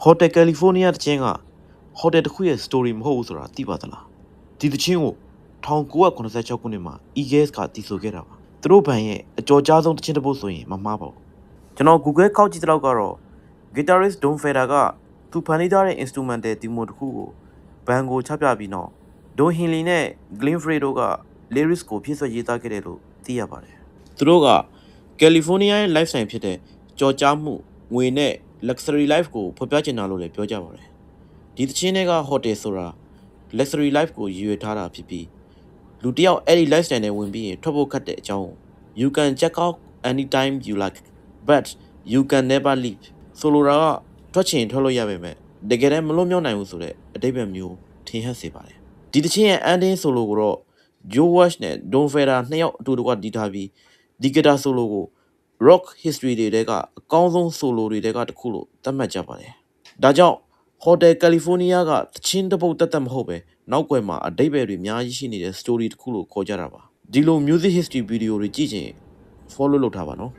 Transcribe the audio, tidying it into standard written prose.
Hotel California တချင်းက hotel တစ်ခုရဲ့ story မဟုတ်ဘူးဆိုတာသိပါသလားဒီတချင်းကို1986ခုနှစ်မှာ Eagles ကတည်ဆိုခဲ့တာပါသူတို့ဘန်ရဲ့အကြော်ကြားဆုံးတချင်းတစ်ပုဒ်ဆိုရင်မမှားပါဘူးကျွန်တော် Google ခောက်ကြည့်တဲ့လောက်ကတော့ guitarist Don Fader ကသူဖန်တီးထားတဲ့ instrumental demo တစ်ခုကိုဘန်ကိုချပြပြီးတော့ Don Henley နဲ့ Glenn Frey တို့က lyrics ကိုဖြည့်ဆွတ်ရေးသားခဲ့တယ်လို့သိရပါတယ်သူတို့က California ရဲ့ lifestyle ဖြစ်တဲ့ကြော်ကြားမှုငွေနဲ့ luxury life ကိုဖော်ပြချင်တာလို့လည်းပြောကြပါတယ်ဒီတချင်းတွေက hotel ဆိုတာ luxury life ကိုရည်ရွယ်ထားတာဖြစ်ပြီးလူတစ်ယောက်အဲ့ဒီ lifestyle နဲ့ဝင်ပြီးရင်ထွက်ဖို့ခက်တဲ့အကြောင်း you can check out anytime you like but you can never leave ဆိုလိုတာကထွက်ချင်ထွက်လို့ရပါမယ်တကယ်တမ်းမလွတ်မြောက်နိုင်ဘူးဆိုတဲ့အဓိပ္ပာယ်မျိုးထင်ဟပ်စေပါတယ်ဒီတချင်းရဲ့ ending solo ကိုတော့ Joe Walsh နဲ့ Don Fader နှစ်ယောက်အတူတကွတီးထားပြီးဒီ guitar solo ကို rock history တွေထဲကအကောင်းဆုံး solo တွေထဲကတစ်ခုလို့သတ်မှတ်ကြပါတယ်ဒါကြောင့် Hotel California ကတချင်းတစ်ပုတ်တက်မဟုတ်ပဲနောက်ွယ်မှာအဓိပ္ပာယ်တွေအများကြီးရှိနေတဲ့ story တစ်ခုလို့ခေါ်ကြတာပါဒီလို music history video တွေကြည့်ချင် follow လုပ်ထားပါနော်